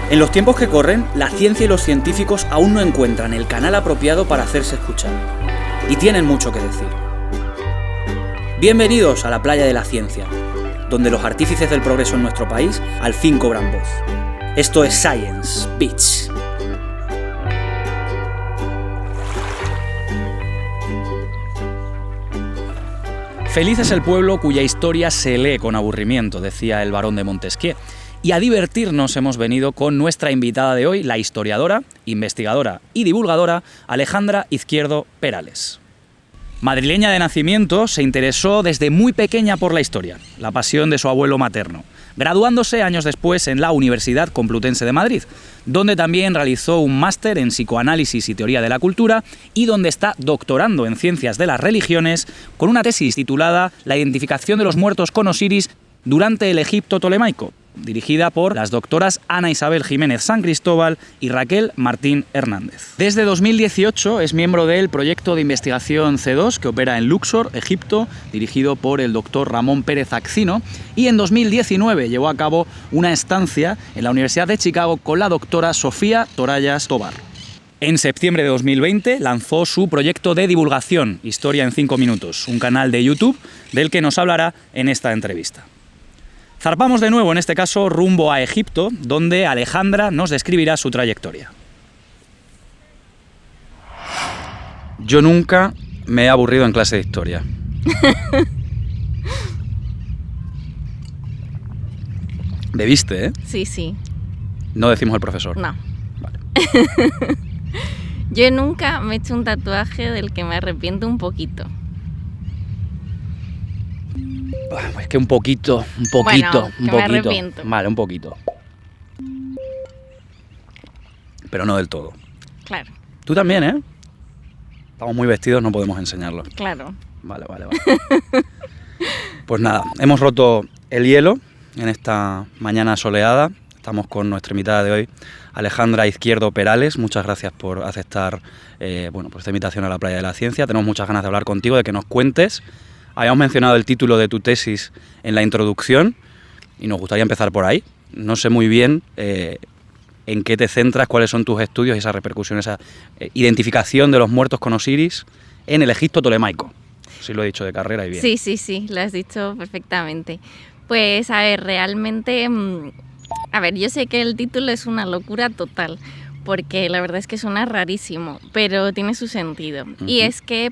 En los tiempos que corren, la ciencia y los científicos aún no encuentran el canal apropiado para hacerse escuchar. Y tienen mucho que decir. Bienvenidos a la playa de la ciencia, donde los artífices del progreso en nuestro país al fin cobran voz. Esto es Science Beach. Feliz es el pueblo cuya historia se lee con aburrimiento, decía el barón de Montesquieu. Y a divertirnos hemos venido con nuestra invitada de hoy, la historiadora, investigadora y divulgadora Alejandra Izquierdo Perales. Madrileña de nacimiento, se interesó desde muy pequeña por la historia, la pasión de su abuelo materno, graduándose años después en la Universidad Complutense de Madrid, donde también realizó un máster en psicoanálisis y teoría de la cultura y donde está doctorando en ciencias de las religiones con una tesis titulada La identificación de los muertos con Osiris durante el Egipto tolemaico, dirigida por las doctoras Ana Isabel Jiménez San Cristóbal y Raquel Martín Hernández. Desde 2018 es miembro del proyecto de investigación C2 que opera en Luxor, Egipto, dirigido por el doctor Ramón Pérez Accino, y en 2019 llevó a cabo una estancia en la Universidad de Chicago con la doctora Sofía Torallas Tobar. En septiembre de 2020 lanzó su proyecto de divulgación, Historia en 5 minutos, un canal de YouTube del que nos hablará en esta entrevista. Zarpamos de nuevo, en este caso, rumbo a Egipto, donde Alejandra nos describirá su trayectoria. Yo nunca me he aburrido en clase de historia. ¿Bebiste, eh? Sí, sí. No decimos el profesor. No. Vale. Yo nunca me he hecho un tatuaje del que me arrepiento un poquito. Es que un poquito. Bueno, que me arrepiento. Vale, un poquito. Pero no del todo. Claro. Tú también, ¿eh? Estamos muy vestidos, no podemos enseñarlo. Claro. Vale. Pues nada, hemos roto el hielo en esta mañana soleada. Estamos con nuestra invitada de hoy, Alejandra Izquierdo Perales. Muchas gracias por aceptar por esta invitación a la Playa de la Ciencia. Tenemos muchas ganas de hablar contigo, de que nos cuentes. Habíamos mencionado el título de tu tesis en la introducción y nos gustaría empezar por ahí. No sé muy bien en qué te centras, cuáles son tus estudios y esa repercusión, esa identificación de los muertos con Osiris en el Egipto tolemaico. Si lo he dicho de carrera y bien. Sí, lo has dicho perfectamente. Pues a ver, realmente, yo sé que el título es una locura total, porque la verdad es que suena rarísimo, pero tiene su sentido. Uh-huh. Y es que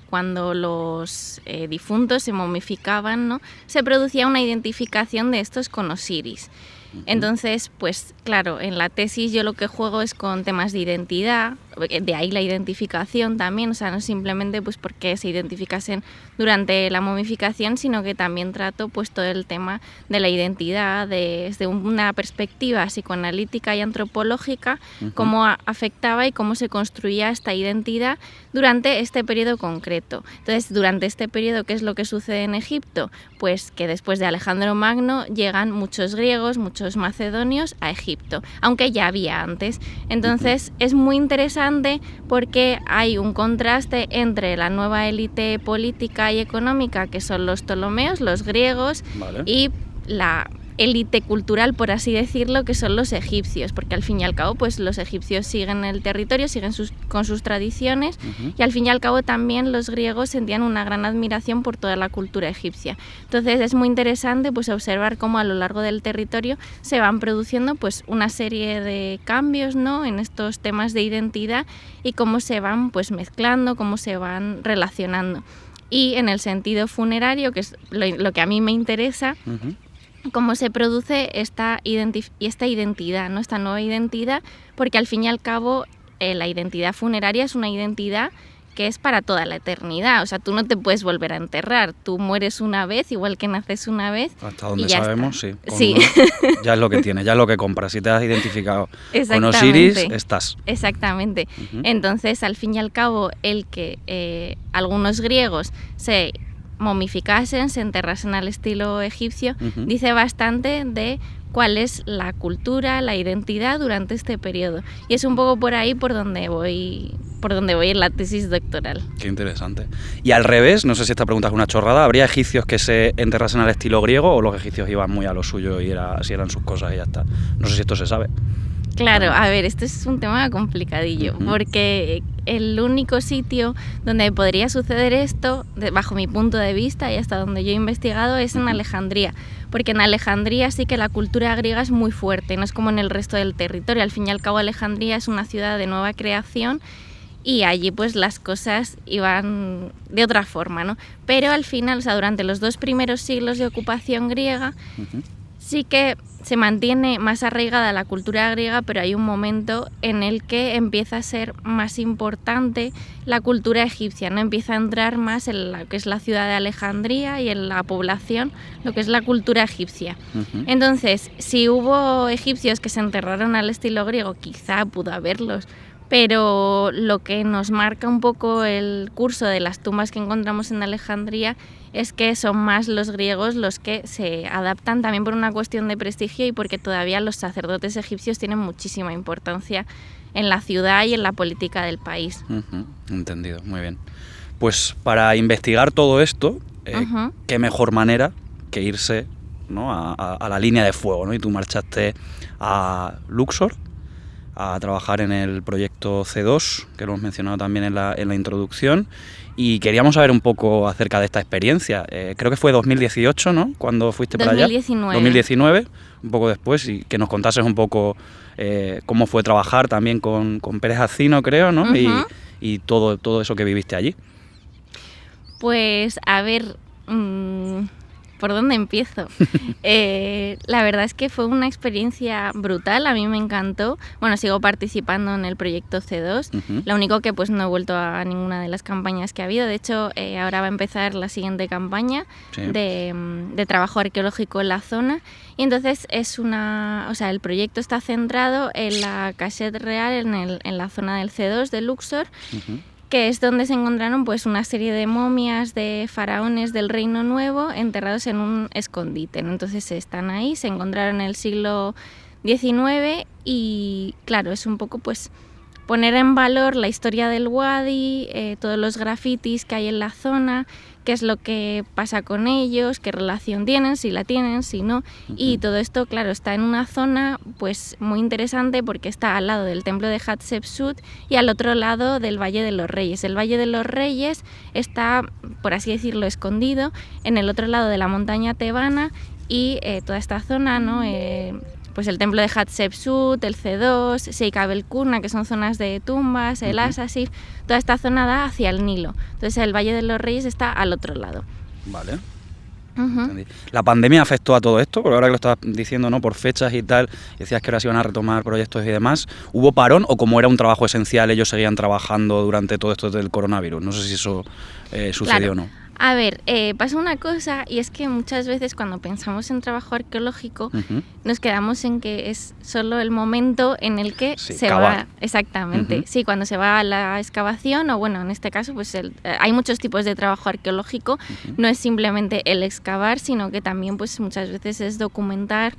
cuando los difuntos se momificaban, ¿no?, se producía una identificación de estos con Osiris. Uh-huh. Entonces, pues claro, en la tesis yo lo que juego es con temas de identidad, de ahí la identificación también, o sea, no simplemente pues porque se identificasen durante la momificación, sino que también trato pues todo el tema de la identidad desde una perspectiva psicoanalítica y antropológica, uh-huh, cómo afectaba y cómo se construía esta identidad durante este periodo concreto. Entonces, durante este periodo, ¿qué es lo que sucede en Egipto? Pues que después de Alejandro Magno llegan muchos griegos, muchos macedonios a Egipto, aunque ya había antes. Entonces, es muy interesante porque hay un contraste entre la nueva élite política y económica, que son los ptolomeos, los griegos, vale, y la élite cultural, por así decirlo, que son los egipcios, porque al fin y al cabo pues los egipcios siguen el territorio, siguen con sus tradiciones, uh-huh, y al fin y al cabo también los griegos sentían una gran admiración por toda la cultura egipcia. Entonces es muy interesante pues observar cómo a lo largo del territorio se van produciendo pues una serie de cambios, ¿no?, en estos temas de identidad y cómo se van pues mezclando, cómo se van relacionando. Y en el sentido funerario, que es lo que a mí me interesa, uh-huh, cómo se produce esta identidad, ¿no?, esta nueva identidad, porque al fin y al cabo la identidad funeraria es una identidad que es para toda la eternidad. O sea, tú no te puedes volver a enterrar, tú mueres una vez, igual que naces una vez. Hasta donde sabemos, está. Sí. Ya es lo que tienes, ya es lo que compras. Si te has identificado con Osiris, estás. Exactamente. Uh-huh. Entonces, al fin y al cabo, el que algunos griegos se momificasen, se enterrasen al estilo egipcio, uh-huh, dice bastante de cuál es la cultura, la identidad durante este periodo. Y es un poco por ahí por donde voy por donde voy en la tesis doctoral. Qué interesante. Y al revés, no sé si esta pregunta es una chorrada, ¿habría egipcios que se enterrasen al estilo griego o los egipcios iban muy a lo suyo y así eran sus cosas y ya está? No sé si esto se sabe. Claro, a ver, esto es un tema complicadillo, porque el único sitio donde podría suceder esto, bajo mi punto de vista y hasta donde yo he investigado, es en Alejandría, porque en Alejandría sí que la cultura griega es muy fuerte, no es como en el resto del territorio. Al fin y al cabo, Alejandría es una ciudad de nueva creación y allí pues las cosas iban de otra forma, ¿no? Pero al final, o sea, durante los 2 primeros siglos de ocupación griega, sí que se mantiene más arraigada la cultura griega, pero hay un momento en el que empieza a ser más importante la cultura egipcia, ¿no? Empieza a entrar más en lo que es la ciudad de Alejandría y en la población, lo que es la cultura egipcia. Entonces, si hubo egipcios que se enterraron al estilo griego, quizá pudo haberlos, pero lo que nos marca un poco el curso de las tumbas que encontramos en Alejandría es que son más los griegos los que se adaptan, también por una cuestión de prestigio y porque todavía los sacerdotes egipcios tienen muchísima importancia en la ciudad y en la política del país. Entendido, muy bien. Pues para investigar todo esto, qué mejor manera que irse, ¿no?, a la línea de fuego, ¿no? Y tú marchaste a Luxor a trabajar en el proyecto C2, que lo hemos mencionado también en la introducción, y queríamos saber un poco acerca de esta experiencia. Creo que fue 2018, ¿no?, cuando fuiste para allá. 2019, un poco después, y que nos contases un poco cómo fue trabajar también con Pérez Acino, creo, ¿no? Y todo eso que viviste allí. Pues, a ver, ¿por dónde empiezo? La verdad es que fue una experiencia brutal, a mí me encantó. Bueno, sigo participando en el proyecto C2, lo único que pues no he vuelto a ninguna de las campañas que ha habido. De hecho, ahora va a empezar la siguiente campaña de trabajo arqueológico en la zona. Y entonces el proyecto está centrado en la Cachette Real, en la zona del C2 de Luxor, que es donde se encontraron pues una serie de momias de faraones del Reino Nuevo enterrados en un escondite, ¿no? Entonces están ahí, se encontraron en el siglo XIX y claro, es un poco pues poner en valor la historia del Wadi, todos los grafitis que hay en la zona, qué es lo que pasa con ellos, qué relación tienen, si la tienen, si no. Y todo esto, claro, está en una zona pues muy interesante porque está al lado del templo de Hatshepsut y al otro lado del Valle de los Reyes. El Valle de los Reyes está, por así decirlo, escondido en el otro lado de la montaña tebana y toda esta zona, ¿no? Pues el templo de Hatshepsut, el C2, Sheikh Abel Qurna, que son zonas de tumbas, el Asasif, toda esta zona da hacia el Nilo. Entonces el Valle de los Reyes está al otro lado. Vale. ¿La pandemia afectó a todo esto? Porque ahora que lo estabas diciendo, ¿no?, por fechas y tal, decías que ahora se iban a retomar proyectos y demás. ¿Hubo parón o como era un trabajo esencial, ellos seguían trabajando durante todo esto del coronavirus? No sé si eso sucedió o no. A ver, pasa una cosa y es que muchas veces cuando pensamos en trabajo arqueológico nos quedamos en que es solo el momento en el que se va. Exactamente, sí, cuando se va a la excavación o bueno, en este caso pues hay muchos tipos de trabajo arqueológico, no es simplemente el excavar, sino que también pues muchas veces es documentar,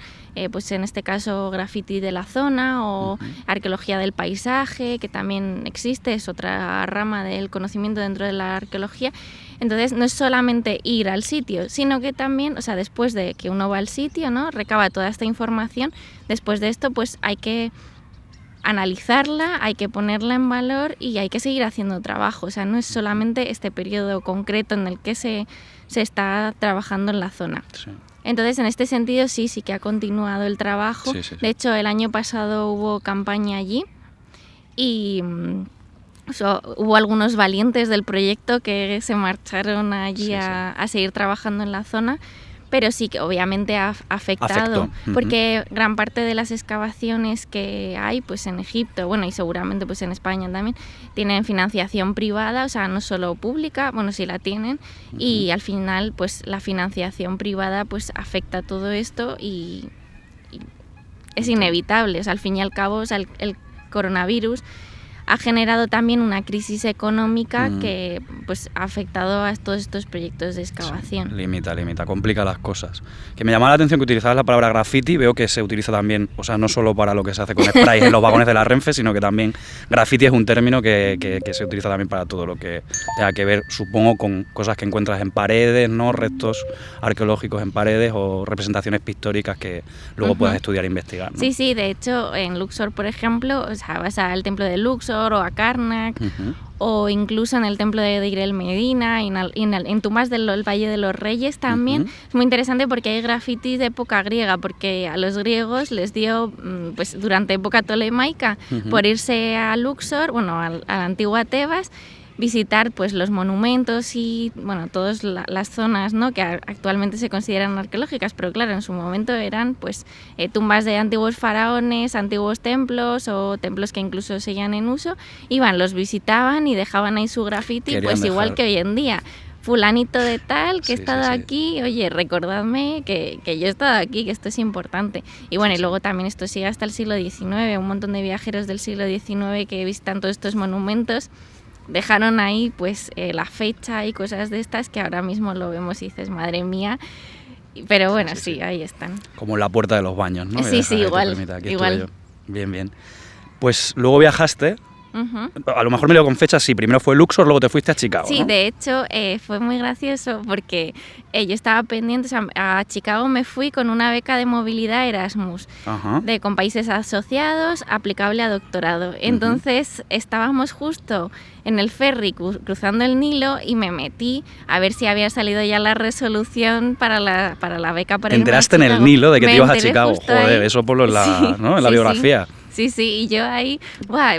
pues en este caso graffiti de la zona o arqueología del paisaje, que también existe, es otra rama del conocimiento dentro de la arqueología. Entonces no es solamente ir al sitio, sino que también, o sea, después de que uno va al sitio, ¿no?, recaba toda esta información, después de esto pues hay que analizarla, hay que ponerla en valor y hay que seguir haciendo trabajo. O sea, no es solamente este periodo concreto en el que se está trabajando en la zona. Sí. Entonces, en este sentido sí que ha continuado el trabajo. Sí. De hecho, el año pasado hubo campaña allí y hubo algunos valientes del proyecto que se marcharon allí a seguir trabajando en la zona, pero sí que obviamente ha afectado, porque gran parte de las excavaciones que hay pues en Egipto, bueno, y seguramente pues en España también, tienen financiación privada, o sea, no solo pública, bueno, sí la tienen, y al final pues la financiación privada pues afecta todo esto y es inevitable, o sea, al fin y al cabo, o sea, el coronavirus ha generado también una crisis económica que pues ha afectado a todos estos proyectos de excavación. Sí, limita, complica las cosas. Que me llamaba la atención que utilizabas la palabra graffiti, veo que se utiliza también, o sea, no solo para lo que se hace con sprays en los vagones de la Renfe, sino que también graffiti es un término que se utiliza también para todo lo que tenga que ver, supongo, con cosas que encuentras en paredes, ¿no? Restos arqueológicos en paredes o representaciones pictóricas que luego puedas estudiar e investigar, ¿no? Sí, de hecho, en Luxor, por ejemplo, o sea, vas al templo de Luxor o a Karnak, o incluso en el templo de Deir el Medina, en tumbas del Valle de los Reyes también. Es muy interesante porque hay grafitis de época griega, porque a los griegos les dio, pues durante época tolemaica, por irse a Luxor, bueno, a la antigua Tebas, visitar pues los monumentos y bueno, todas las zonas, ¿no?, que actualmente se consideran arqueológicas, pero claro, en su momento eran pues tumbas de antiguos faraones, antiguos templos o templos que incluso seguían en uso. Iban, los visitaban y dejaban ahí su graffiti. Querían pues dejar. Igual que hoy en día, fulanito de tal que he estado aquí, oye, recordadme que yo he estado aquí, que esto es importante. Y bueno, y luego también esto sigue hasta el siglo XIX, un montón de viajeros del siglo XIX que visitan todos estos monumentos dejaron ahí pues la fecha y cosas de estas que ahora mismo lo vemos y dices, madre mía, pero bueno, sí, ahí están. Como en la puerta de los baños, ¿no? Sí, igual. Bien. Pues luego viajaste. A lo mejor me leo con fechas, sí, primero fue Luxor, luego te fuiste a Chicago, Sí, ¿no? De hecho fue muy gracioso porque yo estaba pendiente, o sea, a Chicago me fui con una beca de movilidad Erasmus, con países asociados, aplicable a doctorado. Entonces estábamos justo en el ferry cruzando el Nilo y me metí a ver si había salido ya la resolución para la beca para irme a Chicago. ¿Te enteraste en el Nilo de que te ibas a Chicago? Joder, ahí. Eso por en la biografía. Sí, y yo ahí,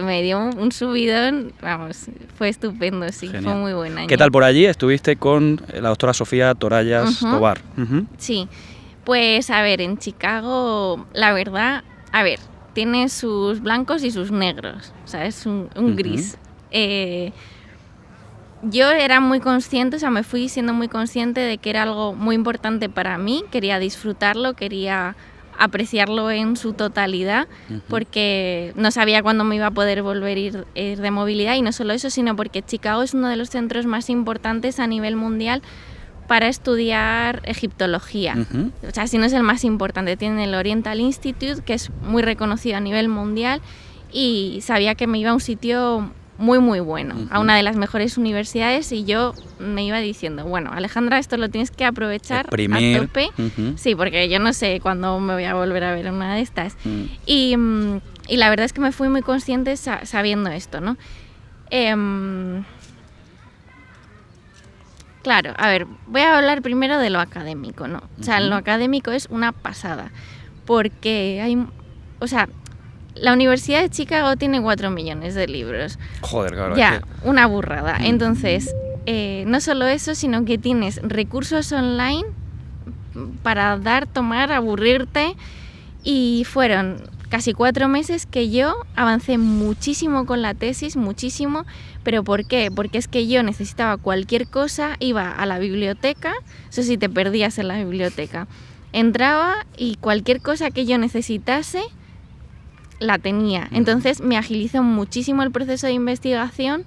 me dio un subidón, vamos, fue estupendo, sí. Genial. Fue muy buen año. ¿Qué tal por allí? Estuviste con la doctora Sofía Torallas Tobar. Sí, pues a ver, en Chicago, la verdad, tiene sus blancos y sus negros, o sea, es un gris. Yo era muy consciente, o sea, me fui siendo muy consciente de que era algo muy importante para mí, quería disfrutarlo, quería apreciarlo en su totalidad, porque no sabía cuándo me iba a poder volver a ir de movilidad, y no solo eso, sino porque Chicago es uno de los centros más importantes a nivel mundial para estudiar egiptología. O sea, si no es el más importante, tiene el Oriental Institute, que es muy reconocido a nivel mundial, y sabía que me iba a un sitio muy muy bueno, a una de las mejores universidades, y yo me iba diciendo, bueno, Alejandra, esto lo tienes que aprovechar a tope, sí, porque yo no sé cuándo me voy a volver a ver una de estas. Y la verdad es que me fui muy consciente sabiendo esto, ¿no? Claro, a ver, voy a hablar primero de lo académico, ¿no? O sea, lo académico es una pasada, porque hay, o sea, la Universidad de Chicago tiene 4 millones de libros. Joder, claro. Ya, una burrada. Entonces, no solo eso, sino que tienes recursos online para dar, tomar, aburrirte. Y fueron casi 4 meses que yo avancé muchísimo con la tesis, muchísimo. ¿Pero por qué? Porque es que yo necesitaba cualquier cosa, iba a la biblioteca, eso sí, te perdías en la biblioteca. Entraba y cualquier cosa que yo necesitase la tenía. Entonces me agilizó muchísimo el proceso de investigación,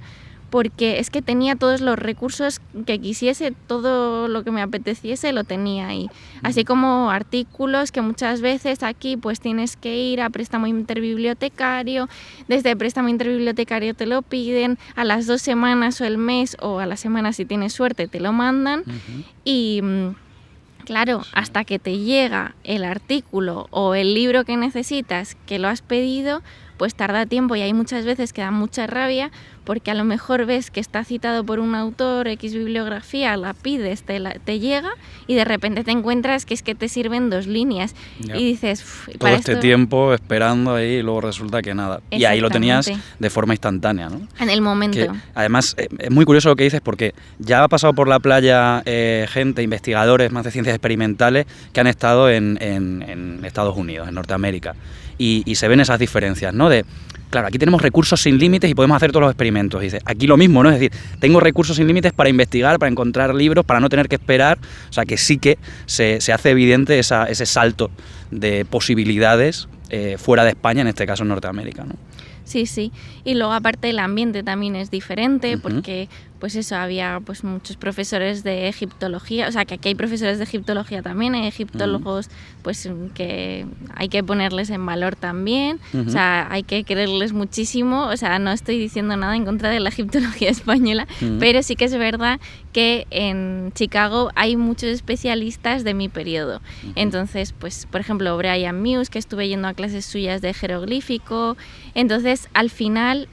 porque es que tenía todos los recursos que quisiese, todo lo que me apeteciese lo tenía ahí. Así como artículos que muchas veces aquí pues tienes que ir a préstamo interbibliotecario, desde préstamo interbibliotecario te lo piden, a las 2 semanas o el mes o a la semana si tienes suerte te lo mandan. Y claro, hasta que te llega el artículo o el libro que necesitas, que lo has pedido, pues tarda tiempo, y hay muchas veces que da mucha rabia, porque a lo mejor ves que está citado por un autor, X bibliografía, la pides, te llega, y de repente te encuentras que es que te sirven 2 líneas. Y dices, todo este tiempo esperando ahí, y luego resulta que nada. Y ahí lo tenías de forma instantánea, ¿no? En el momento. Que, además, es muy curioso lo que dices, porque ya ha pasado por la playa gente, investigadores más de ciencias experimentales, que han estado en Estados Unidos, en Norteamérica. Y se ven esas diferencias, ¿no? Claro, aquí tenemos recursos sin límites y podemos hacer todos los experimentos. Y dice, aquí lo mismo, ¿no? Es decir, tengo recursos sin límites para investigar, para encontrar libros, para no tener que esperar. O sea, que sí que se hace evidente ese salto de posibilidades fuera de España, en este caso en Norteamérica, ¿no? Sí, sí. Y luego aparte el ambiente también es diferente porque pues eso, había pues muchos profesores de egiptología, o sea que aquí hay profesores de egiptología también, hay egiptólogos pues que hay que ponerles en valor también, o sea, hay que quererles muchísimo, o sea, no estoy diciendo nada en contra de la egiptología española, pero sí que es verdad que en Chicago hay muchos especialistas de mi periodo. Entonces, pues por ejemplo, Brian Muse, que estuve yendo a clases suyas de jeroglífico, entonces al final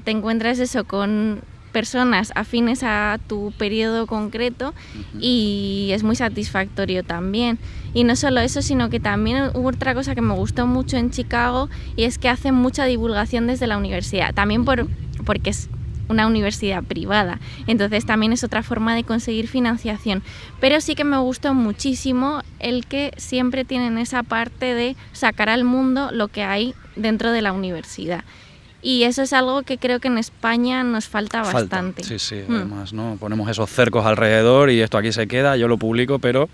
te encuentras eso con personas afines a tu periodo concreto y es muy satisfactorio también. Y no solo eso, sino que también hubo otra cosa que me gustó mucho en Chicago y es que hacen mucha divulgación desde la universidad, también porque es una universidad privada, entonces también es otra forma de conseguir financiación, pero sí que me gustó muchísimo el que siempre tienen esa parte de sacar al mundo lo que hay dentro de la universidad. Y eso es algo que creo que en España nos falta bastante. Sí, sí, además, ¿no? Ponemos esos cercos alrededor y esto aquí se queda, yo lo publico, pero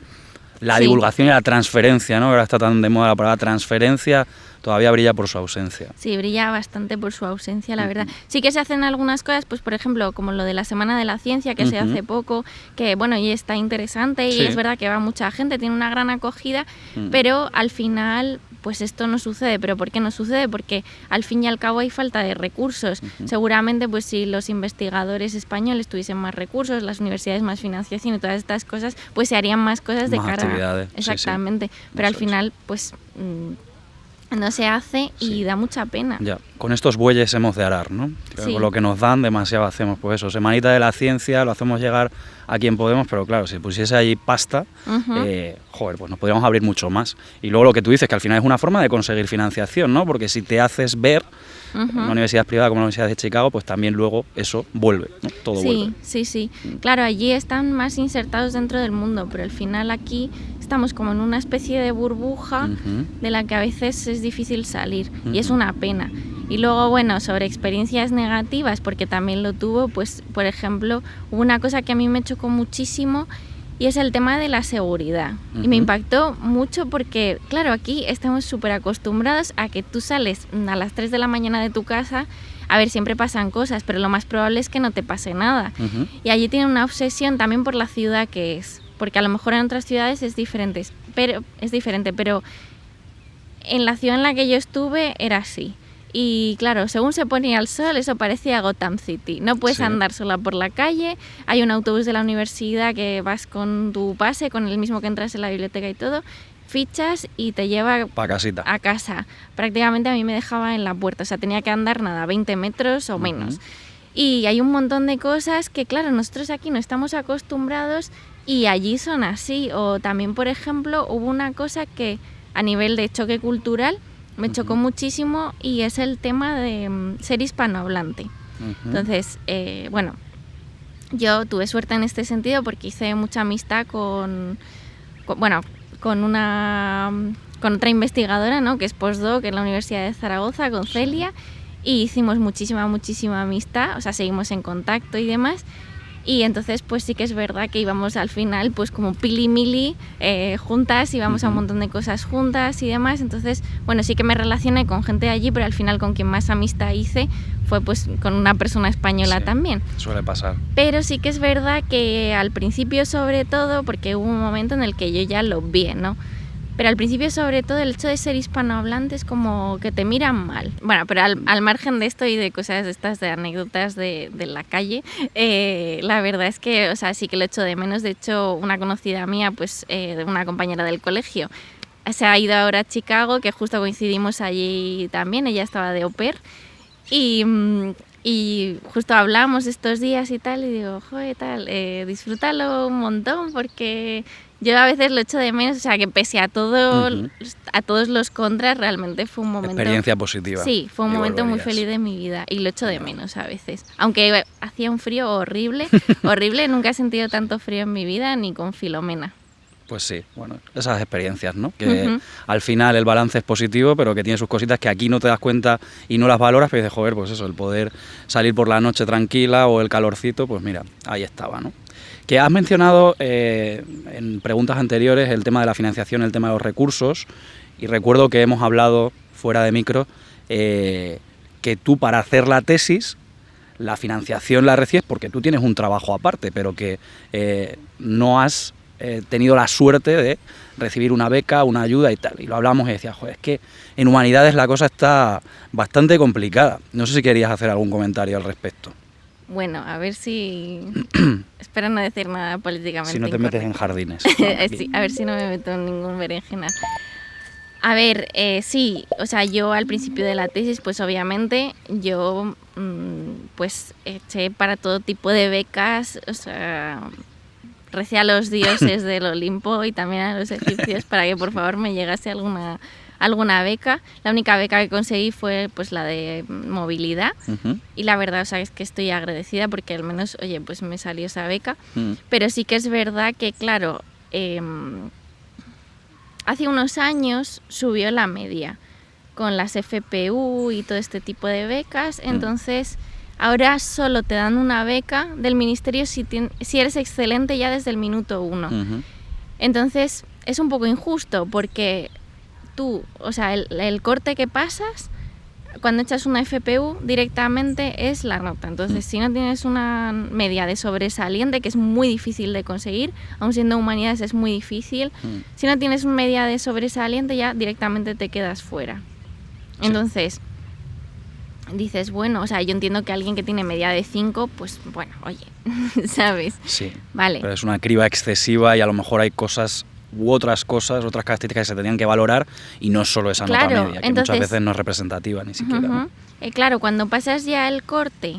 la divulgación y la transferencia, ¿no? Ahora está tan de moda la palabra transferencia, todavía brilla por su ausencia. Sí, brilla bastante por su ausencia, la verdad. Sí que se hacen algunas cosas, pues por ejemplo, como lo de la Semana de la Ciencia, que se hace poco, que bueno, y está interesante, y es verdad que va mucha gente, tiene una gran acogida, pero al final pues esto no sucede. ¿Pero por qué no sucede? Porque al fin y al cabo hay falta de recursos. Seguramente pues si los investigadores españoles tuviesen más recursos, las universidades más financiación y todas estas cosas, pues se harían más cosas de más cara. Actividades. Exactamente. Sí, sí. Pero al final pues no se hace y da mucha pena. Ya, con estos bueyes hemos de arar, ¿no? Con lo que nos dan demasiado hacemos, pues eso, Semanita de la Ciencia, lo hacemos llegar a quien podemos, pero claro, si pusiese ahí pasta, pues nos podríamos abrir mucho más. Y luego lo que tú dices, que al final es una forma de conseguir financiación, ¿no? Porque si te haces ver en una universidad privada como la Universidad de Chicago, pues también luego eso vuelve, ¿no? Todo vuelve. Sí, sí. Claro, allí están más insertados dentro del mundo, pero al final aquí estamos como en una especie de burbuja de la que a veces es difícil salir y es una pena. Y luego, bueno, sobre experiencias negativas, porque también lo tuvo, pues por ejemplo, hubo una cosa que a mí me chocó muchísimo y es el tema de la seguridad. Y me impactó mucho porque, claro, aquí estamos súper acostumbrados a que tú sales a las 3 de la mañana de tu casa. A ver, siempre pasan cosas, pero lo más probable es que no te pase nada. Y allí tienen una obsesión también por la ciudad que es, porque a lo mejor en otras ciudades es diferente, pero en la ciudad en la que yo estuve era así. Y claro, según se ponía el sol, eso parecía Gotham City. No puedes andar sola por la calle, hay un autobús de la universidad que vas con tu pase, con el mismo que entras en la biblioteca y todo, fichas y te lleva a casa. Prácticamente a mí me dejaba en la puerta, o sea, tenía que andar 20 metros o menos. Y hay un montón de cosas que, claro, nosotros aquí no estamos acostumbrados y allí son así. O también, por ejemplo, hubo una cosa que a nivel de choque cultural me chocó muchísimo y es el tema de ser hispanohablante. Entonces, bueno, yo tuve suerte en este sentido porque hice mucha amistad con otra investigadora, ¿no? Que es postdoc en la Universidad de Zaragoza, con Celia, y hicimos muchísima amistad, o sea, seguimos en contacto y demás. Y entonces pues sí que es verdad que íbamos al final pues como pili-mili juntas, íbamos a un montón de cosas juntas y demás, entonces bueno, sí que me relacioné con gente de allí, pero al final con quien más amistad hice fue pues con una persona española también. Suele pasar. Pero sí que es verdad que al principio sobre todo, porque hubo un momento en el que yo ya lo vi, ¿no? Pero al principio, sobre todo, el hecho de ser hispanohablante es como que te miran mal. Bueno, pero al margen de esto y de cosas estas, de anécdotas de la calle, la verdad es que, o sea, sí que lo echo de menos. De hecho, una conocida mía, pues, una compañera del colegio, se ha ido ahora a Chicago, que justo coincidimos allí también. Ella estaba de au pair. Y justo hablamos estos días y tal, y digo, joder, tal, disfrútalo un montón porque yo a veces lo echo de menos, o sea, que pese a todo, a todos los contras, realmente fue un momento... Experiencia positiva. Sí, fue un momento muy feliz de mi vida y lo echo de menos a veces. Aunque hacía un frío horrible, nunca he sentido tanto frío en mi vida, ni con Filomena. Pues sí, bueno, esas experiencias, ¿no? Que al final el balance es positivo, pero que tiene sus cositas que aquí no te das cuenta y no las valoras, pero dices, joder, pues eso, el poder salir por la noche tranquila o el calorcito, pues mira, ahí estaba, ¿no? Que has mencionado en preguntas anteriores el tema de la financiación, el tema de los recursos, y recuerdo que hemos hablado fuera de micro que tú para hacer la tesis, la financiación la recibes porque tú tienes un trabajo aparte, pero que no has tenido la suerte de recibir una beca, una ayuda y tal. Y lo hablamos y decía, joder, es que en humanidades la cosa está bastante complicada. No sé si querías hacer algún comentario al respecto. Bueno, a ver si... Espero no decir nada políticamente Si no te metes en jardines. Sí, a ver si no me meto en ningún berenjenal. A ver, sí, o sea, yo al principio de la tesis, pues obviamente yo pues eché para todo tipo de becas, o sea, recé a los dioses del Olimpo y también a los egipcios para que por favor me llegase alguna beca. La única beca que conseguí fue pues la de movilidad y la verdad, o sea, es que estoy agradecida porque al menos, oye, pues me salió esa beca, pero sí que es verdad que, claro, hace unos años subió la media con las FPU y todo este tipo de becas, entonces ahora solo te dan una beca del ministerio si eres excelente ya desde el minuto 1. Entonces es un poco injusto porque tú, o sea, el corte que pasas cuando echas una FPU directamente es la nota. Entonces, si no tienes una media de sobresaliente, que es muy difícil de conseguir, aun siendo humanidades es muy difícil, si no tienes una media de sobresaliente ya directamente te quedas fuera. Entonces, dices, bueno, o sea, yo entiendo que alguien que tiene media de 5, pues bueno, oye, ¿sabes? Sí, vale. Pero es una criba excesiva y a lo mejor hay cosas otras características que se tenían que valorar y no solo esa nota media, que entonces, muchas veces no es representativa ni siquiera. ¿No? Claro, cuando pasas ya el corte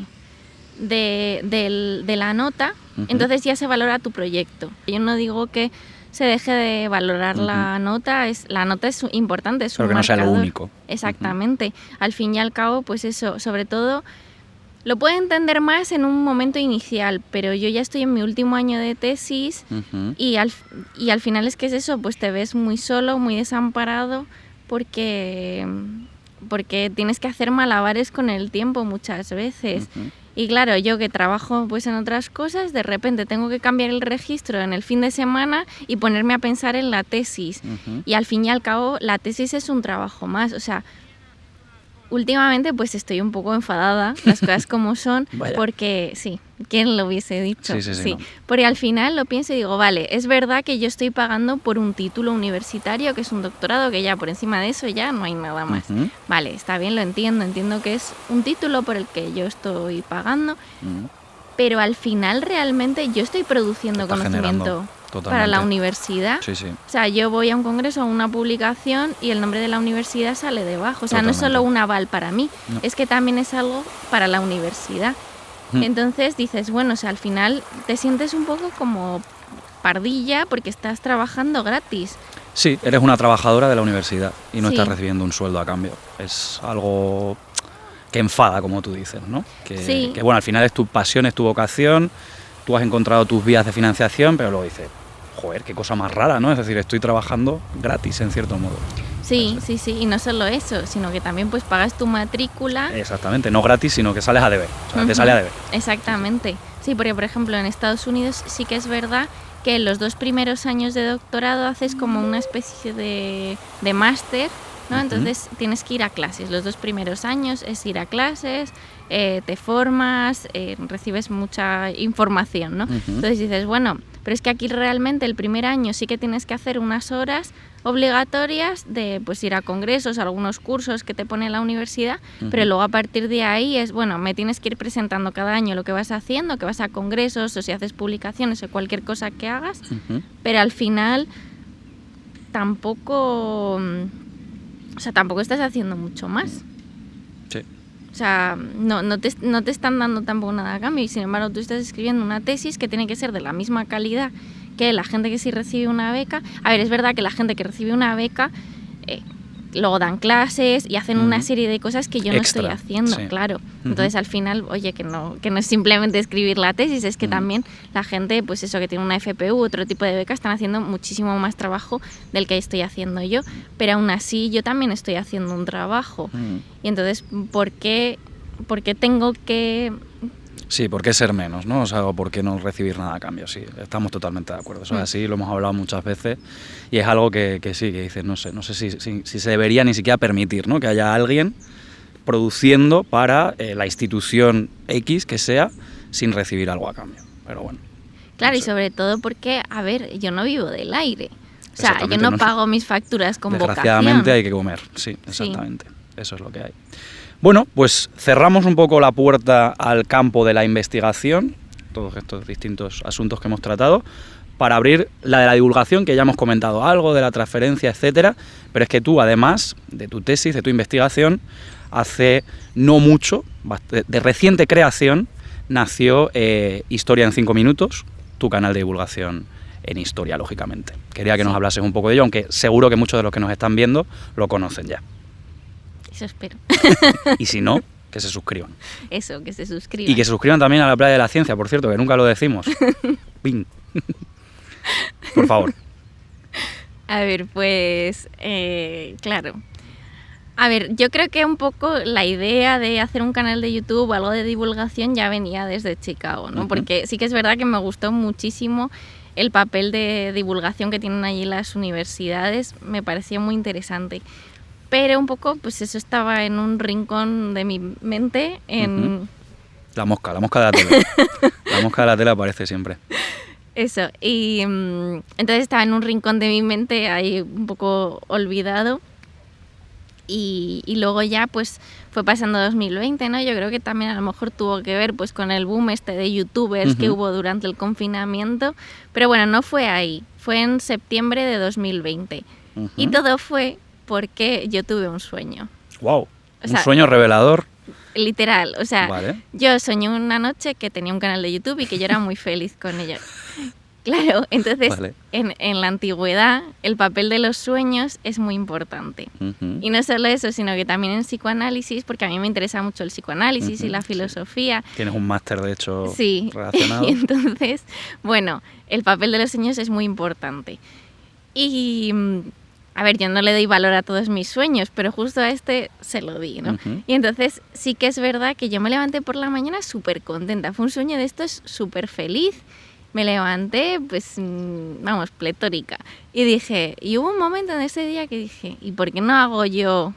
de la nota, entonces ya se valora tu proyecto. Yo no digo que se deje de valorar la nota es importante, es pero un que no marcador. Sea lo único. Exactamente. Al fin y al cabo, pues eso, sobre todo... Lo puedo entender más en un momento inicial, pero yo ya estoy en mi último año de tesis y al final es que es eso, pues te ves muy solo, muy desamparado, porque tienes que hacer malabares con el tiempo muchas veces. Y claro, yo que trabajo pues en otras cosas, de repente tengo que cambiar el registro en el fin de semana y ponerme a pensar en la tesis. Y al fin y al cabo la tesis es un trabajo más, o sea... Últimamente pues estoy un poco enfadada, las cosas como son, porque sí, ¿quién lo hubiese dicho? Sí. No. Porque al final lo pienso y digo, vale, es verdad que yo estoy pagando por un título universitario, que es un doctorado, que ya por encima de eso ya no hay nada más. Vale, está bien, lo entiendo que es un título por el que yo estoy pagando, pero al final realmente yo estoy produciendo conocimiento para la universidad. Sí. O sea, yo voy a un congreso, a una publicación y el nombre de la universidad sale debajo. O sea, no es solo un aval para mí, es que también es algo para la universidad. Entonces dices, bueno, o sea, al final te sientes un poco como pardilla porque estás trabajando gratis. Sí, eres una trabajadora de la universidad y no estás recibiendo un sueldo a cambio. Es algo que enfada, como tú dices, ¿no? Que bueno, al final es tu pasión, es tu vocación, tú has encontrado tus vías de financiación, pero luego dices, joder, qué cosa más rara, ¿no? Es decir, estoy trabajando gratis, en cierto modo. Sí, y no solo eso, sino que también pues pagas tu matrícula. Exactamente, no gratis, sino que sales a deber, o sea, te sale a deber. Exactamente, sí, porque por ejemplo en Estados Unidos sí que es verdad que en los 2 primeros años de doctorado haces como una especie de máster, ¿no? Entonces tienes que ir a clases, los 2 primeros años es ir a clases, te formas, recibes mucha información, ¿no? Entonces dices, bueno, pero es que aquí realmente el primer año sí que tienes que hacer unas horas obligatorias de pues ir a congresos, algunos cursos que te pone la universidad, pero luego a partir de ahí es, bueno, me tienes que ir presentando cada año lo que vas haciendo, que vas a congresos o si haces publicaciones o cualquier cosa que hagas, pero al final tampoco estás haciendo mucho más. Sí. O sea, no te están dando tampoco nada a cambio y sin embargo tú estás escribiendo una tesis que tiene que ser de la misma calidad que la gente que sí recibe una beca. A ver, es verdad que la gente que recibe una beca luego dan clases y hacen una serie de cosas que yo no estoy haciendo, claro. Entonces al final, oye, que no es simplemente escribir la tesis, es que también la gente, pues eso, que tiene una FPU, otro tipo de beca, están haciendo muchísimo más trabajo del que estoy haciendo yo, pero aún así yo también estoy haciendo un trabajo. Y entonces, ¿por qué tengo que...? Sí, ¿por qué ser menos, no? O sea, o ¿por qué no recibir nada a cambio? Sí, estamos totalmente de acuerdo. Eso es así, lo hemos hablado muchas veces y es algo que sí, que dices, no sé si se debería ni siquiera permitir, ¿no? Que haya alguien produciendo para la institución X que sea sin recibir algo a cambio. Pero bueno. Claro, no y sé. sobre todo porque, a ver, yo no vivo del aire. O sea, yo Exactamente, no pago mis facturas con desgraciadamente vocación. hay que comer, sí, exactamente. Eso es lo que hay. Bueno, pues cerramos un poco la puerta al campo de la investigación, todos estos distintos asuntos que hemos tratado, para abrir la de la divulgación, que ya hemos comentado algo, de la transferencia, etcétera, pero es que tú, además de tu tesis, de tu investigación, hace no mucho, de reciente creación, nació Historia en 5 minutos, tu canal de divulgación en historia, lógicamente. Quería que nos hablases un poco de ello, aunque seguro que muchos de los que nos están viendo lo conocen ya. Eso espero. Y si no, que se suscriban. Eso, que se suscriban. Y que se suscriban también a la Playa de la Ciencia, por cierto, que nunca lo decimos. Ping. Por favor. A ver, pues, claro. A ver, yo creo que un poco la idea de hacer un canal de YouTube o algo de divulgación ya venía desde Chicago, ¿no? Porque sí que es verdad que me gustó muchísimo el papel de divulgación que tienen allí las universidades, me parecía muy interesante. Pero un poco, pues eso estaba en un rincón de mi mente, en... La mosca de la tele. La mosca de la tele aparece siempre. Eso, y entonces estaba en un rincón de mi mente ahí un poco olvidado. Y luego ya pues fue pasando 2020, ¿no? Yo creo que también a lo mejor tuvo que ver pues con el boom este de youtubers que hubo durante el confinamiento, pero bueno, no fue ahí, fue en septiembre de 2020 y todo fue porque yo tuve un sueño. ¡Wow! Un sueño revelador. Literal, o sea, vale. Yo soñé una noche que tenía un canal de YouTube y que yo era muy feliz con ello. Claro, entonces vale. en la antigüedad el papel de los sueños es muy importante. Y no solo eso, sino que también en psicoanálisis, porque a mí me interesa mucho el psicoanálisis y la filosofía. Sí. Tienes un máster, de hecho, sí. relacionado. Y entonces, bueno, el papel de los sueños es muy importante. Y, a ver, yo no le doy valor a todos mis sueños, pero justo a este se lo di, ¿no? Y entonces sí que es verdad que yo me levanté por la mañana súper contenta. Fue un sueño de estos súper feliz. Me levanté, pues, vamos, pletórica. Y dije, y hubo un momento en ese día que dije, ¿y por qué no hago yo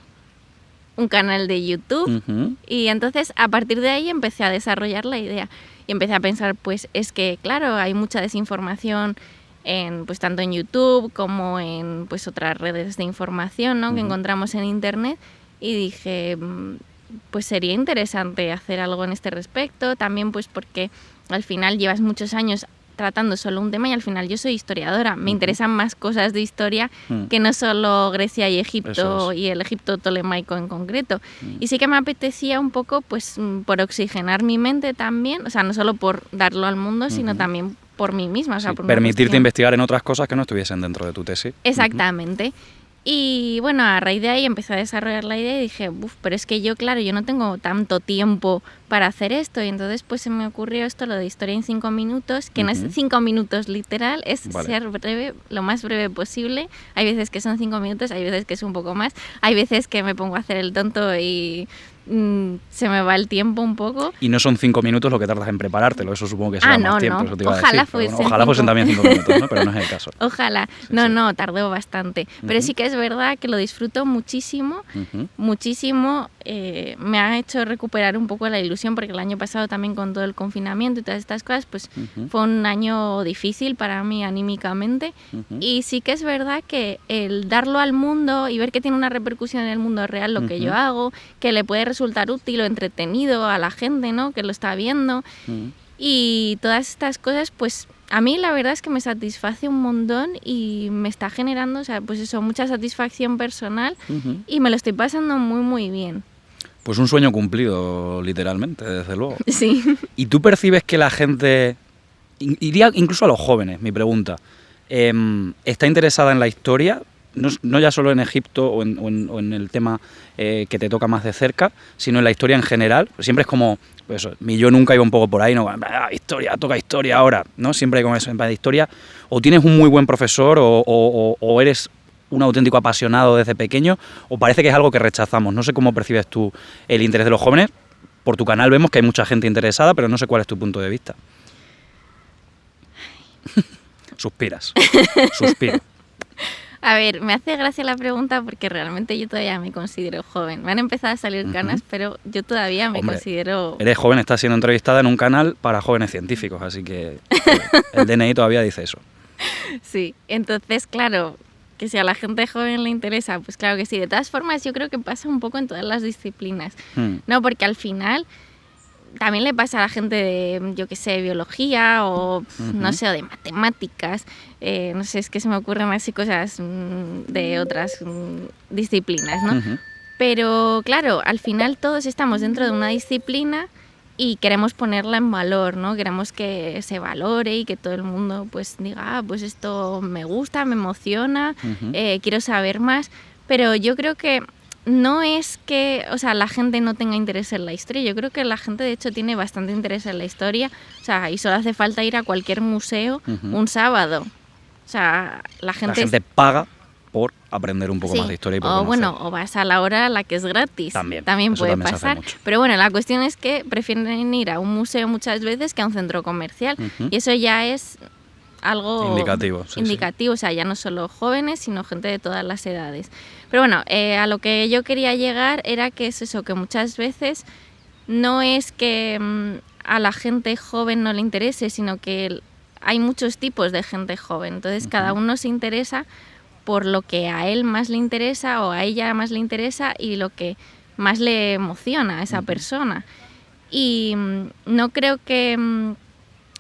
un canal de YouTube? Y entonces, a partir de ahí, empecé a desarrollar la idea. Y empecé a pensar, pues, es que, claro, hay mucha desinformación, pues, tanto en YouTube como en pues, otras redes de información, ¿no? Que encontramos en Internet. Y dije, pues, sería interesante hacer algo en este respecto. También, pues, porque al final llevas muchos años tratando solo un tema y al final yo soy historiadora. Me interesan más cosas de historia que no solo Grecia y Egipto y el Egipto tolemaico en concreto. Y sí que me apetecía un poco, pues, por oxigenar mi mente también, o sea, no solo por darlo al mundo, sino también por mí misma. O sea, por permitirte investigar en otras cosas que no estuviesen dentro de tu tesis. Exactamente. Y bueno, a raíz de ahí empecé a desarrollar la idea y dije, pero es que yo, claro, yo no tengo tanto tiempo para hacer esto. Y entonces pues se me ocurrió esto, lo de Historia en 5 minutos, que no es 5 minutos literal, es ser breve, lo más breve posible. Hay veces que son 5 minutos, hay veces que es un poco más, hay veces que me pongo a hacer el tonto y se me va el tiempo un poco. Y no son 5 minutos lo que tardas en preparártelo, eso supongo que será más tiempo. No. Eso te iba Ojalá a decir, fuesen ojalá fuesen también 5 minutos, ¿no? Pero no es el caso. Ojalá. Sí, no, tardó bastante. Pero sí que es verdad que lo disfruto muchísimo, muchísimo. Me ha hecho recuperar un poco la ilusión, porque el año pasado también con todo el confinamiento y todas estas cosas, pues fue un año difícil para mí anímicamente. Y sí que es verdad que el darlo al mundo y ver que tiene una repercusión en el mundo real lo que yo hago, que le puede resultar útil o entretenido a la gente, ¿no? Que lo está viendo. Y todas estas cosas, pues a mí la verdad es que me satisface un montón y me está generando, o sea, pues eso, mucha satisfacción personal y me lo estoy pasando muy, muy bien. Pues un sueño cumplido, literalmente, desde luego. Sí. ¿Y tú percibes que la gente, iría incluso a los jóvenes, mi pregunta, está interesada en la historia? No ya solo en Egipto o en el tema que te toca más de cerca, sino en la historia en general. Siempre es como, pues eso, yo nunca iba un poco por ahí, no, historia, toca historia ahora, ¿no? Siempre hay como eso, en plan de historia. O tienes un muy buen profesor o eres un auténtico apasionado desde pequeño, o parece que es algo que rechazamos. No sé cómo percibes tú el interés de los jóvenes. Por tu canal vemos que hay mucha gente interesada, pero no sé cuál es tu punto de vista. Suspiro. A ver, me hace gracia la pregunta porque realmente yo todavía me considero joven. Me han empezado a salir canas, pero yo todavía me considero... Eres joven, estás siendo entrevistada en un canal para jóvenes científicos, así que el DNI todavía dice eso. Sí, entonces, claro, que si a la gente joven le interesa, pues claro que sí. De todas formas, yo creo que pasa un poco en todas las disciplinas, ¿no? Porque al final también le pasa a la gente de, yo qué sé, biología o, no sé, o de matemáticas. No sé, es que se me ocurren así cosas de otras disciplinas, ¿no? Pero claro, al final todos estamos dentro de una disciplina y queremos ponerla en valor, ¿no? Queremos que se valore y que todo el mundo pues diga, pues esto me gusta, me emociona, quiero saber más. Pero yo creo que no es que, o sea, la gente no tenga interés en la historia. Yo creo que la gente, de hecho, tiene bastante interés en la historia. O sea, y solo hace falta ir a cualquier museo un sábado. O sea, la gente paga por aprender un poco más de historia y por conocer. Bueno, o vas a la hora a la que es gratis. También puede pasar. Pero bueno, la cuestión es que prefieren ir a un museo muchas veces que a un centro comercial. Y eso ya es algo indicativo, o sea, ya no solo jóvenes, sino gente de todas las edades. Pero bueno, a lo que yo quería llegar era que es eso, que muchas veces no es que a la gente joven no le interese, sino que hay muchos tipos de gente joven. Entonces, cada uno se interesa por lo que a él más le interesa o a ella más le interesa y lo que más le emociona a esa persona. Y no creo que...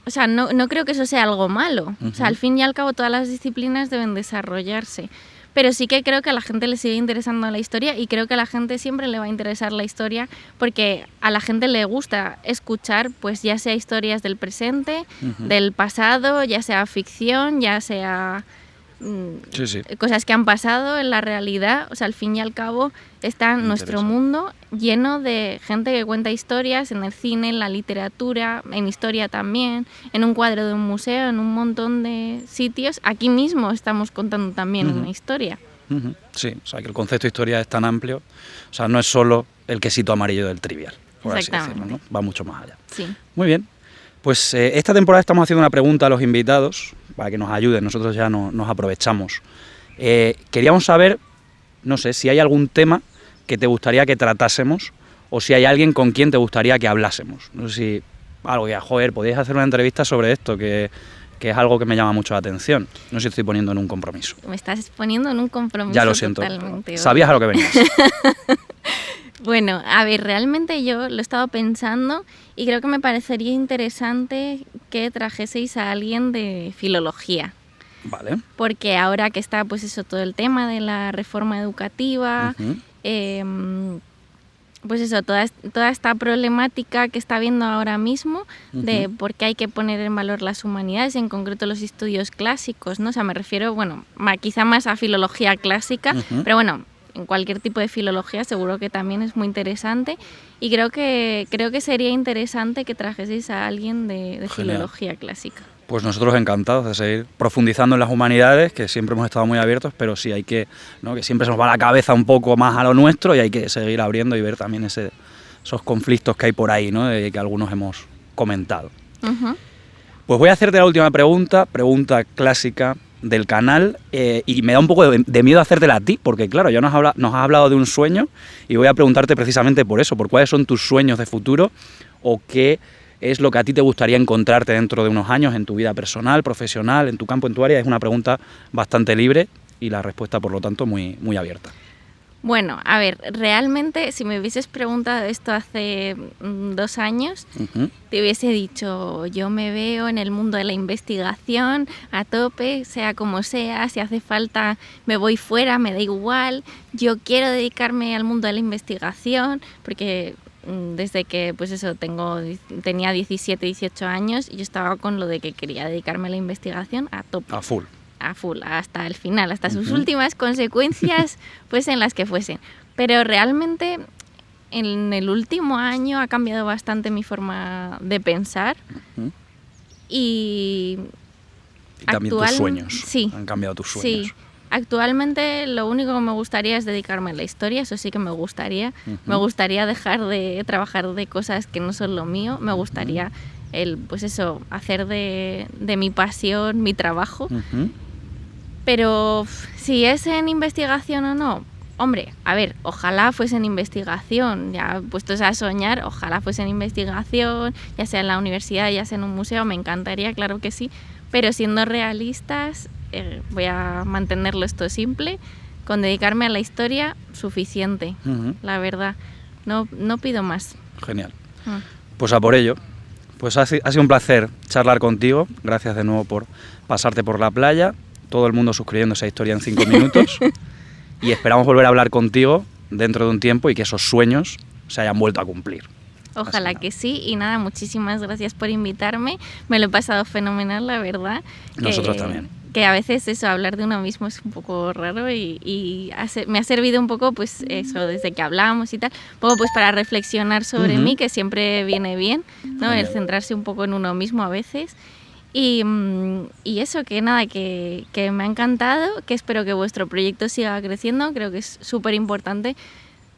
O sea, no creo que eso sea algo malo. O sea, al fin y al cabo todas las disciplinas deben desarrollarse. Pero sí que creo que a la gente le sigue interesando la historia y creo que a la gente siempre le va a interesar la historia porque a la gente le gusta escuchar, pues ya sea historias del presente, del pasado, ya sea ficción, ya sea... cosas que han pasado en la realidad. O sea, al fin y al cabo está nuestro mundo lleno de gente que cuenta historias en el cine, en la literatura, en historia también, en un cuadro de un museo, en un montón de sitios. Aquí mismo estamos contando también una historia. Sí, o sea, que el concepto de historia es tan amplio, o sea, no es solo el quesito amarillo del Trivial, por así decirlo, ¿no? Va mucho más allá. Sí. Muy bien. Pues esta temporada estamos haciendo una pregunta a los invitados para que nos ayuden, nosotros ya nos aprovechamos. Queríamos saber, no sé, si hay algún tema que te gustaría que tratásemos o si hay alguien con quien te gustaría que hablásemos. No sé si algo ya, joder, podéis hacer una entrevista sobre esto, que es algo que me llama mucho la atención. No sé si estoy poniendo en un compromiso. Me estás poniendo en un compromiso. Ya lo siento. Totalmente. Sabías a lo que venías. Bueno, a ver, realmente yo lo he estado pensando y creo que me parecería interesante que trajeseis a alguien de filología. Vale. Porque ahora que está, pues eso, todo el tema de la reforma educativa, pues eso, toda esta problemática que está habiendo ahora mismo de por qué hay que poner en valor las humanidades, en concreto los estudios clásicos, ¿no? O sea, me refiero, bueno, quizá más a filología clásica, pero bueno, en cualquier tipo de filología seguro que también es muy interesante y creo que sería interesante que trajeseis a alguien de filología clásica. Pues nosotros encantados de seguir profundizando en las humanidades, que siempre hemos estado muy abiertos, pero sí hay que, ¿no? Que siempre se nos va la cabeza un poco más a lo nuestro y hay que seguir abriendo y ver también esos conflictos que hay por ahí, ¿no? Que algunos hemos comentado. Pues voy a hacerte la última pregunta clásica del canal, y me da un poco de miedo hacértela a ti, porque claro, ya nos has hablado de un sueño y voy a preguntarte precisamente por eso, por cuáles son tus sueños de futuro o qué es lo que a ti te gustaría encontrarte dentro de unos años en tu vida personal, profesional, en tu campo, en tu área. Es una pregunta bastante libre y la respuesta, por lo tanto, muy, muy abierta. Bueno, a ver, realmente si me hubieses preguntado esto hace 2 años, te hubiese dicho, yo me veo en el mundo de la investigación a tope, sea como sea, si hace falta me voy fuera, me da igual, yo quiero dedicarme al mundo de la investigación, porque desde que pues eso tenía 17, 18 años y yo estaba con lo de que quería dedicarme a la investigación a tope. A full, hasta el final, hasta sus últimas consecuencias, pues en las que fuesen. Pero realmente en el último año ha cambiado bastante mi forma de pensar y también tus sueños. Sí, han cambiado tus sueños. Sí. Actualmente lo único que me gustaría es dedicarme a la historia, eso sí que me gustaría. Me gustaría dejar de trabajar de cosas que no son lo mío, me gustaría pues eso, hacer de mi pasión mi trabajo. Pero si es en investigación o no, hombre, a ver, ojalá fuese en investigación, ya puestos a soñar, ojalá fuese en investigación, ya sea en la universidad, ya sea en un museo, me encantaría, claro que sí, pero siendo realistas, voy a mantenerlo esto simple, con dedicarme a la historia, suficiente, la verdad, no pido más. Genial. Pues a por ello. Pues ha sido un placer charlar contigo, gracias de nuevo por pasarte por la playa, todo el mundo suscribiéndose a Historia en 5 minutos. Y esperamos volver a hablar contigo dentro de un tiempo y que esos sueños se hayan vuelto a cumplir. Ojalá que sí. Y nada, muchísimas gracias por invitarme. Me lo he pasado fenomenal, la verdad. Nosotros también. Que a veces eso, hablar de uno mismo es un poco raro y me ha servido un poco, pues eso, desde que hablamos y tal, un poco pues para reflexionar sobre mí, que siempre viene bien, ¿no? El centrarse un poco en uno mismo a veces. Y eso, que nada, que me ha encantado, que espero que vuestro proyecto siga creciendo. Creo que es súper importante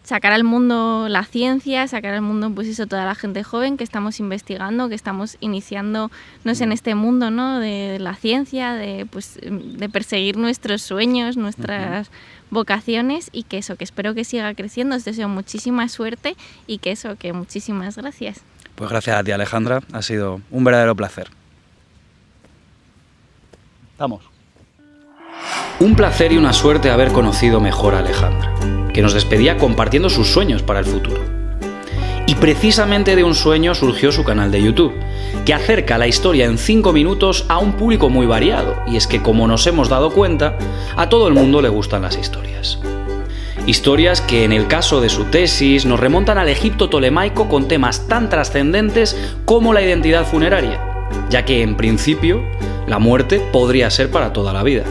sacar al mundo la ciencia, sacar al mundo pues eso, toda la gente joven que estamos investigando, que estamos iniciándonos en este mundo, ¿no? de la ciencia, de perseguir nuestros sueños, nuestras vocaciones, y que eso, que espero que siga creciendo. Os deseo muchísima suerte y que muchísimas gracias. Pues gracias a ti, Alejandra, ha sido un verdadero placer. Vamos. Un placer y una suerte haber conocido mejor a Alejandra, que nos despedía compartiendo sus sueños para el futuro. Y precisamente de un sueño surgió su canal de YouTube, que acerca la historia en 5 minutos a un público muy variado, y es que, como nos hemos dado cuenta, a todo el mundo le gustan las historias. Historias que, en el caso de su tesis, nos remontan al Egipto tolemaico con temas tan trascendentes como la identidad funeraria, ya que, en principio, la muerte podría ser para toda la vida.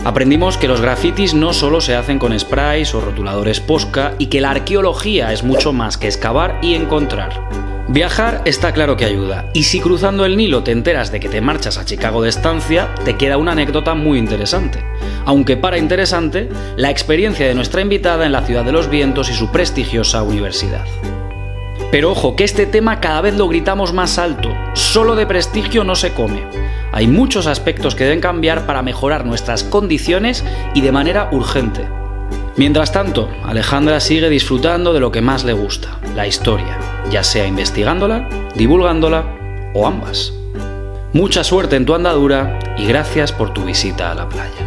Aprendimos que los grafitis no solo se hacen con sprays o rotuladores Posca y que la arqueología es mucho más que excavar y encontrar. Viajar está claro que ayuda, y si cruzando el Nilo te enteras de que te marchas a Chicago de estancia, te queda una anécdota muy interesante. Aunque para interesante, la experiencia de nuestra invitada en la Ciudad de los Vientos y su prestigiosa universidad. Pero ojo, que este tema cada vez lo gritamos más alto. Solo de prestigio no se come. Hay muchos aspectos que deben cambiar para mejorar nuestras condiciones y de manera urgente. Mientras tanto, Alejandra sigue disfrutando de lo que más le gusta, la historia, ya sea investigándola, divulgándola o ambas. Mucha suerte en tu andadura y gracias por tu visita a la playa.